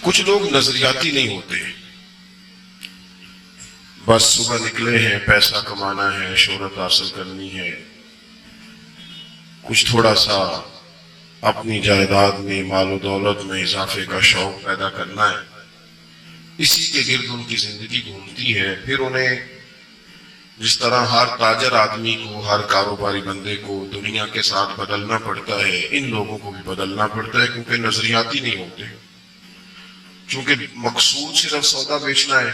کچھ لوگ نظریاتی نہیں ہوتے، بس صبح نکلے ہیں، پیسہ کمانا ہے، شہرت حاصل کرنی ہے، کچھ تھوڑا سا اپنی جائیداد میں، مال و دولت میں اضافے کا شوق پیدا کرنا ہے، اسی کے گرد ان کی زندگی گھومتی ہے۔ پھر انہیں جس طرح ہر تاجر آدمی کو، ہر کاروباری بندے کو دنیا کے ساتھ بدلنا پڑتا ہے، ان لوگوں کو بھی بدلنا پڑتا ہے، کیونکہ نظریاتی نہیں ہوتے، چونکہ مقصود صرف سودا بیچنا ہے۔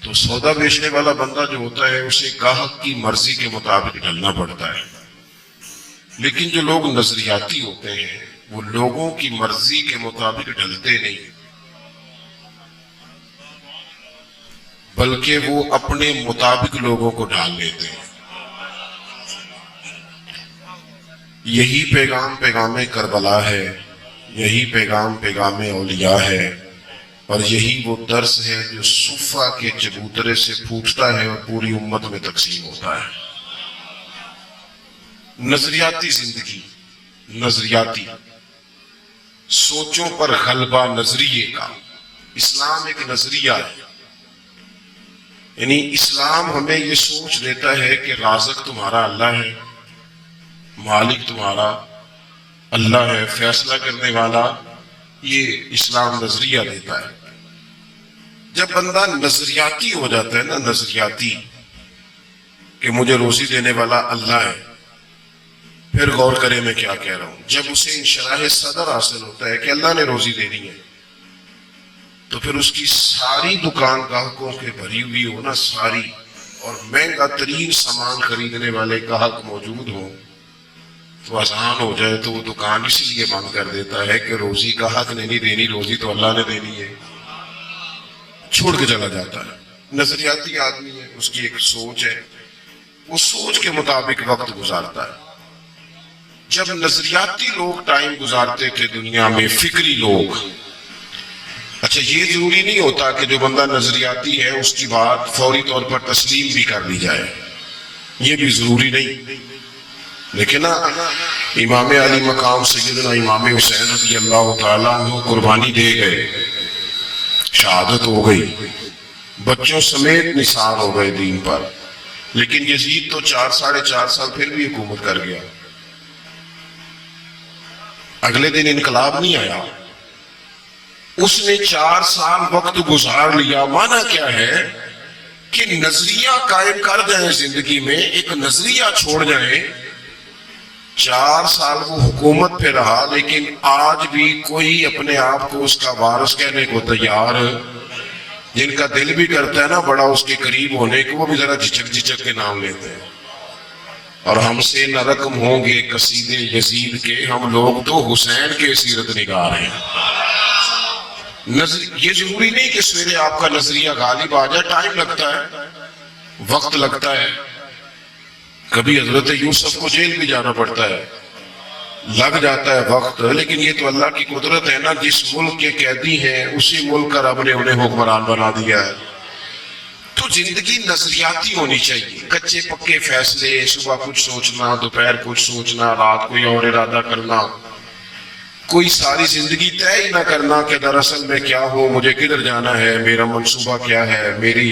تو سودا بیچنے والا بندہ جو ہوتا ہے اسے گاہک کی مرضی کے مطابق ڈھلنا پڑتا ہے، لیکن جو لوگ نظریاتی ہوتے ہیں وہ لوگوں کی مرضی کے مطابق ڈھلتے نہیں، بلکہ وہ اپنے مطابق لوگوں کو ڈھال لیتے ہیں۔ یہی پیغام پیغام کربلا ہے، یہی پیغام پیغام اولیاء ہے، اور یہی وہ درس ہے جو صفا کے چبوترے سے پھوٹتا ہے اور پوری امت میں تقسیم ہوتا ہے۔ نظریاتی زندگی، نظریاتی سوچوں پر غلبہ نظریے کا۔ اسلام ایک نظریہ ہے، یعنی اسلام ہمیں یہ سوچ دیتا ہے کہ رازق تمہارا اللہ ہے، مالک تمہارا اللہ ہے، فیصلہ کرنے والا، یہ اسلام نظریہ دیتا ہے۔ جب بندہ نظریاتی ہو جاتا ہے نا، نظریاتی کہ مجھے روزی دینے والا اللہ ہے، پھر غور کرے میں کیا کہہ رہا ہوں، جب اسے انشراح صدر حاصل ہوتا ہے کہ اللہ نے روزی دینی ہے، تو پھر اس کی ساری دکان گاہکوں کے بھری ہوئی ہو نا، ساری، اور مہنگا ترین سامان خریدنے والے گاہک موجود ہوں، تو آسان ہو جائے تو وہ دکان اس لیے بند کر دیتا ہے کہ روزی گاہک نے نہیں دینی، روزی تو اللہ نے دینی ہے، چھوڑ کے چلا جاتا ہے۔ نظریاتی آدمی ہے، اس کی ایک سوچ ہے، اس سوچ کے مطابق وقت گزارتا ہے۔ جب نظریاتی لوگ ٹائم گزارتے تھے دنیا میں، فکری لوگ، اچھا یہ ضروری نہیں ہوتا کہ جو بندہ نظریاتی ہے اس کی بات فوری طور پر تسلیم بھی کر لی جائے، یہ بھی ضروری نہیں، لیکن امام علی مقام سیدنا امام حسین رضی اللہ تعالیٰ عنہ قربانی دے گئے، شہادت ہو گئی، بچوں سمیت نثار ہو گئے دین پر، لیکن یزید تو 4 سال پھر بھی حکومت کر گیا۔ اگلے دن انقلاب نہیں آیا، اس نے 4 سال وقت گزار لیا۔ معنی کیا ہے کہ نظریہ قائم کر جائیں زندگی میں، ایک نظریہ چھوڑ جائیں۔ 4 سال وہ حکومت پہ رہا، لیکن آج بھی کوئی اپنے آپ کو اس کا وارث کہنے کو تیار، جن کا دل بھی کرتا ہے نا بڑا اس کے قریب ہونے کو، وہ بھی ذرا جھچک کے نام لیتے ہیں۔ اور ہم سے نہ رقم ہوں گے قصیدے یزید کے، ہم لوگ تو حسین کے سیرت نگار ہیں۔ یہ ضروری نہیں کہ سویرے آپ کا نظریہ غالب آ جائے، ٹائم لگتا ہے، وقت لگتا ہے۔ کبھی حضرت یوسف کو جیل بھی جانا پڑتا ہے، لگ جاتا ہے وقت، لیکن یہ تو اللہ کی قدرت ہے نا، جس ملک کے قیدی ہیں اسی ملک کا رب نے انہیں حکمران بنا دیا ہے۔ تو زندگی نظریاتی ہونی چاہیے، کچے پکے فیصلے، صبح کچھ سوچنا، دوپہر کچھ سوچنا، رات کوئی اور ارادہ کرنا، کوئی ساری زندگی طے ہی نہ کرنا کہ دراصل میں کیا ہوں، مجھے کدھر جانا ہے، میرا منصوبہ کیا ہے، میری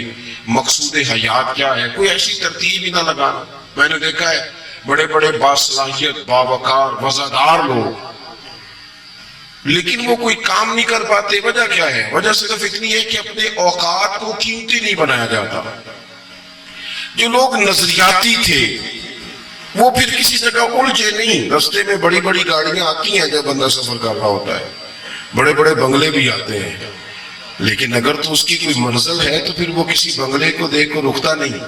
مقصود حیات کیا ہے، کوئی ایسی ترتیب ہی نہ لگانا۔ میں نے دیکھا ہے بڑے بڑے باصلاحیت، باوقار، وزادار لوگ، لیکن وہ کوئی کام نہیں کر پاتے۔ وجہ کیا ہے؟ وجہ صرف اتنی ہے کہ اپنے اوقات کو قیمتی نہیں بنایا جاتا۔ جو لوگ نظریاتی تھے وہ پھر کسی جگہ الجھے نہیں، رستے میں بڑی بڑی گاڑیاں آتی ہیں جب بندہ سفر کر رہا ہوتا ہے، بڑے بڑے بنگلے بھی آتے ہیں، لیکن اگر تو اس کی کوئی منزل ہے تو پھر وہ کسی بنگلے کو دیکھ کر رکتا نہیں،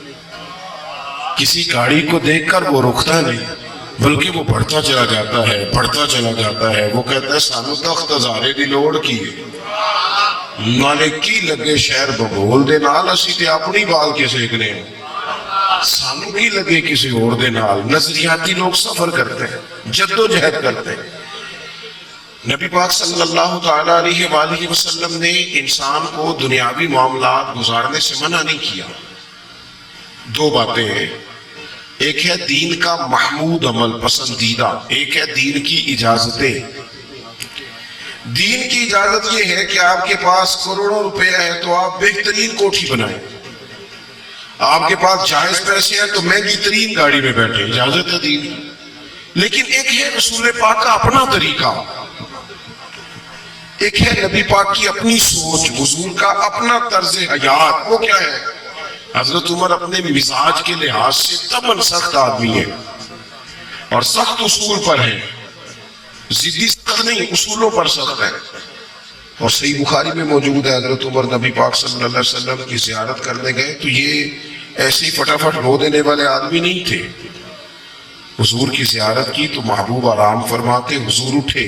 کسی گاڑی کو دیکھ کر وہ رکتا نہیں، بلکہ وہ بڑھتا چلا جاتا ہے، بڑھتا چلا جاتا ہے۔ وہ کہتا ہے سانو تخت ہزارے دی لوڑ کی نالے کی لگے شہر ببول دے نال، اسی تے اپنی بال کے سیکنے سانو کی لگے کسی اور دے نال۔ نظریاتی لوگ سفر کرتے ہیں، جد و جہد کرتے ہیں۔ نبی پاک صلی اللہ تعالیٰ علیہ وآلہ وسلم نے انسان کو دنیاوی معاملات گزارنے سے منع نہیں کیا۔ 2 باتیں ہیں، ایک ہے دین کا محمود عمل، پسندیدہ، ایک ہے دین کی اجازتیں۔ دین کی اجازت یہ ہے کہ آپ کے پاس کروڑوں روپے ہے تو آپ بہترین کوٹھی بنائیں، آپ کے پاس جائز پیسے ہیں تو مہنگی ترین گاڑی میں بیٹھیں، اجازت ہے دین۔ لیکن ایک ہے رسول پاک کا اپنا طریقہ، ایک ہے نبی پاک کی اپنی سوچ، حضور کا اپنا طرز حیات۔ وہ کیا ہے؟ حضرت عمر اپنے مزاج کے لحاظ سے تمام سخت آدمی ہے اور سخت اصول پر ہے، ضدی سخت نہیں، اصولوں پر سخت ہے۔ اور صحیح بخاری میں موجود ہے حضرت عمر نبی پاک صلی اللہ علیہ وسلم کی زیارت کرنے گئے تو یہ ایسے ہی فٹافٹ رو دینے والے آدمی نہیں تھے۔ حضور کی زیارت کی تو محبوب آرام فرماتے، حضور اٹھے،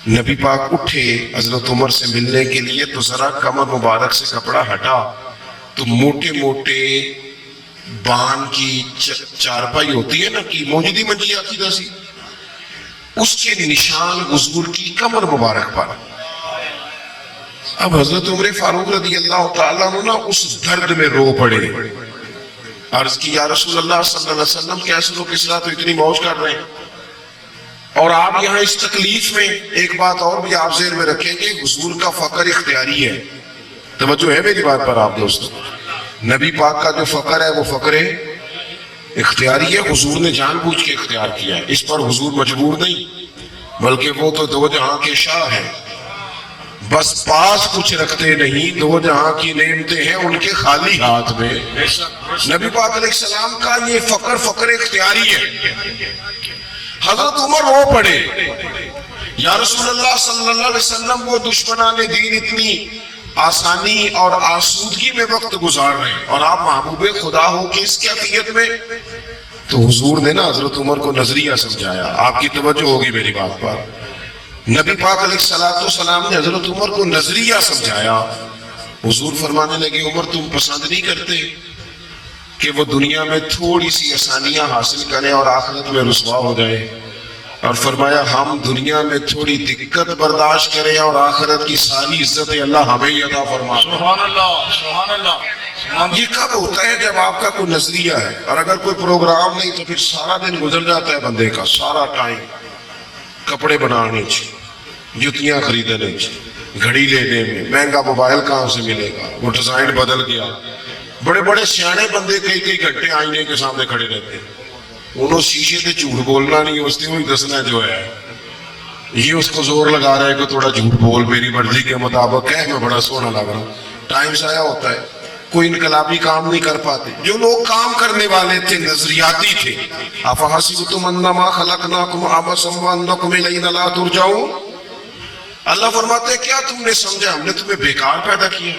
نبی پاک اٹھے حضرت عمر سے ملنے کے لیے تو ذرا کمر مبارک سے کپڑا ہٹا تو موٹے موٹے بان کی چارپائی ہوتی ہے نا کہ موجودی منجی آتی تھا سی، اس کے نشان حضور کی کمر مبارک پر۔ اب حضرت عمر فاروق رضی اللہ تعالیٰ عنہ اس درد میں رو پڑے، عرض کی یا رسول اللہ صلی اللہ علیہ وسلم کیسے لوگ اس رات اتنی موج کر رہے ہیں اور آپ یہاں اس تکلیف میں۔ ایک بات اور بھی آپ ذہن میں رکھیں کہ حضور کا فقر اختیاری ہے، توجہ ہے میری بات پر آپ دوستو، نبی پاک کا جو فقر ہے وہ فقر اختیاری ہے، حضور نے جان بوجھ کے اختیار کیا ہے، اس پر حضور مجبور نہیں، بلکہ وہ تو دو جہاں کے شاہ ہیں، بس پاس کچھ رکھتے نہیں، دو جہاں کی نعمتیں ہیں ان کے خالی ہاتھ میں۔ نبی پاک علیہ السلام کا یہ فقر اختیاری ہے۔ حضرت عمر رو پڑے، یا رسول اللہ صلی اللہ علیہ وسلم وہ دشمنان دین اتنی آسانی اور آسودگی میں وقت گزار رہے ہیں اور آپ محبوب خدا ہو کہ اس کیفیت میں۔ تو حضور نے نا حضرت عمر کو نظریہ سمجھایا، آپ کی توجہ ہوگی میری بات پر، نبی پاک علیہ السلام نے حضرت عمر کو نظریہ سمجھایا۔ حضور فرمانے لگے عمر تم پسند نہیں کرتے کہ وہ دنیا میں تھوڑی سی آسانیاں حاصل کریں اور آخرت میں رسوا ہو جائے؟ اور فرمایا ہم دنیا میں تھوڑی دقت برداشت کریں اور آخرت کی ساری عزت اللہ ہمیں عطا فرمائے۔ سبحان اللہ، سبحان اللہ۔ یہ کب ہوتا ہے؟ جب آپ کا کوئی نظریہ ہے، اور اگر کوئی پروگرام نہیں تو پھر سارا دن گزر جاتا ہے بندے کا، سارا ٹائم کپڑے بنانے جتیاں خریدنے گھڑی لینے میں، مہنگا موبائل کہاں سے ملے گا، وہ ڈیزائن بدل گیا۔ بڑے بڑے سیانے بندے کئی گھنٹے آئینے کے سامنے کھڑے رہتے ہیں، انہوں شیشے سے جھوٹ بولنا نہیں، اس نے وہی دسنا جو ہے، یہ اس کو زور لگا رہا ہے کہ تھوڑا جھوٹ بول، میری مرضی کے مطابق ہے، میں بڑا سونا لگ رہا ہوں۔ ٹائم ضائع ہوتا ہے، کوئی انقلابی کام نہیں کر پاتے۔ جو لوگ کام کرنے والے تھے نظریاتی تھے، افحسبتم انما خلقناکم عبثا وانکم الینا لا ترجعون، اللہ فرماتے ہیں کیا تم نے سمجھا ہم نے تمہیں بیکار پیدا کیا؟